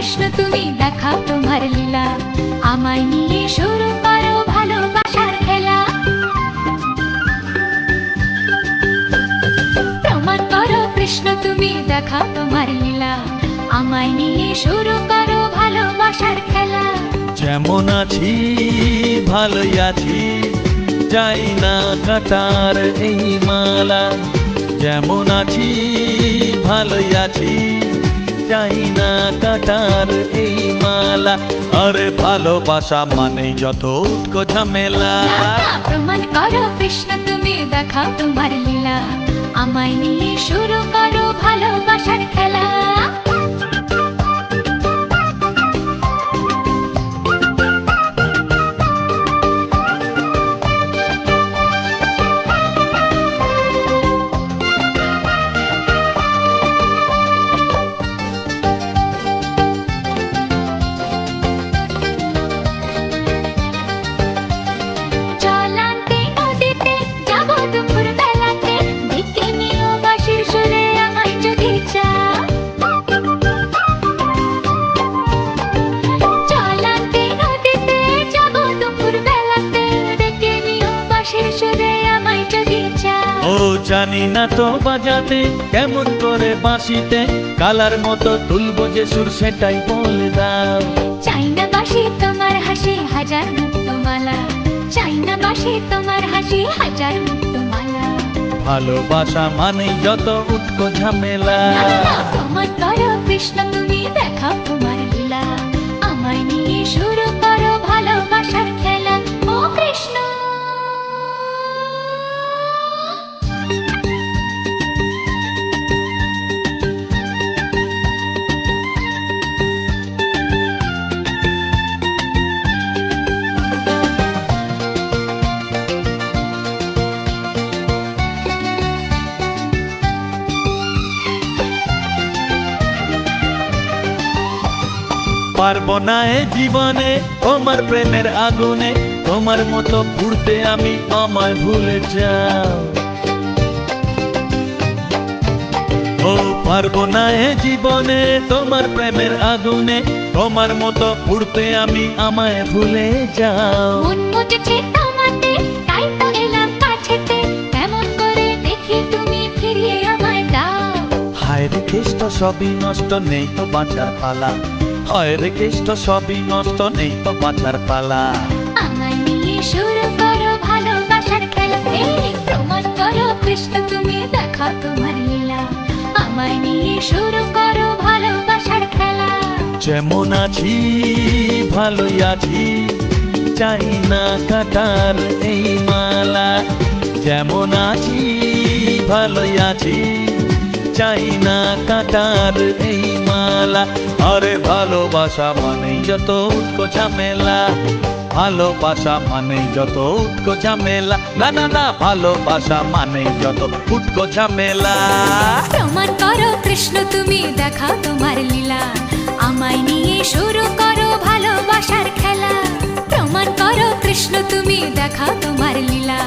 কৃষ্ণ তুমি দেখাও তোমার লীলা, আমায় নিয়ে শুরু করো ভালোবাসার খেলা। প্রমাণ করো কৃষ্ণ তুমি দেখাও তোমার লীলা, আমায় নিয়ে শুরু করো ভালোবাসার খেলা। যেমন আছি ভালোই আছি, চাই না কাটার এই মালা। যেমন আছি ভালোই আছি, চাই না কাটার এই মালা। আরে ভালোবাসা মানেই যত উটকো ঝামেলা। প্রমাণ করো কৃষ্ণ তুমি দেখাও তোমার লীলা, আমায় নিয়ে শুরু করো ভালোবাসার খেলা। ও জানি না তো বাজাতে কেমন করে বাঁশিতে, কালার মতো তুলবো যে সুর সেটাই বলে দাও। চাই না বাসি তোমার হাসি হাজার মুক্তমালা, চাই না বাসি তোমার হাসি হাজার মুক্তমালা। ভালোবাসা মানেই যত উটকো ঝামেলা। প্রমাণ করো কৃষ্ণ তুমি দেখাও তোমার লীলা, আমায় নিয়ে শুরু করো ভালোবাসার খেলা। ও কৃষ্ণ পারবো না এ জীবনে তোমার প্রেমের আগুনে, তোমার মতো পুড়তে আমি, আমায় ভুলে যাও। ও পারবো না এ জীবনে তোমার প্রেমের আগুনে, তোমার মতো পুড়তে আমি, আমায় ভুলে যাও। মন মুটেছে তোমাতে তাই তো এলাম কাছেতে, কেমন করে দেখি তুমি ফিরিয়ে আমায় দাও। হায় রে কেষ্ট সবই নষ্ট, নেই তো বাঁচার পালা। হায় রে কেষ্ট সবই নষ্ট, নেই তো বাঁচার পালা। আমায় নিয়ে শুরু করো ভালোবাসার খেলা। প্রমাণ করো কৃষ্ণ তুমি দেখাও তোমার লীলা, আমায় নিয়ে শুরু করো ভালোবাসার খেলা। যেমন আছি ভালোই আছি, চাই না কাটার এই মালা। যেমন আছি ভালোই আছি, চাই না কাটার এই মালা। আরে ভালোবাসা মানেই যত উটকো ঝামেলা। ভালোবাসা মানেই যত উটকো ঝামেলা। না না না, ভালোবাসা মানেই যত উটকো ঝামেলা। প্রমাণ করো কৃষ্ণ তুমি দেখাও তোমার লীলা, আমায় নিয়ে শুরু করো ভালোবাসার খেলা। প্রমাণ করো কৃষ্ণ তুমি দেখাও তোমার লীলা,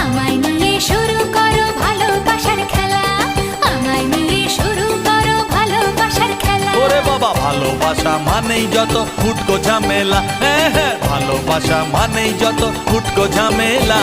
আমায় নিয়ে শুরু করো ভালোবাসার খেলা। আমায় নিয়ে শুরু করো ভালোবাসার খেলা। ওরে বাবা, ভালোবাসা মানেই যত উটকো ঝামেলা। হ্যাঁ হ্যাঁ, ভালোবাসা মানেই যত উটকো ঝামেলা।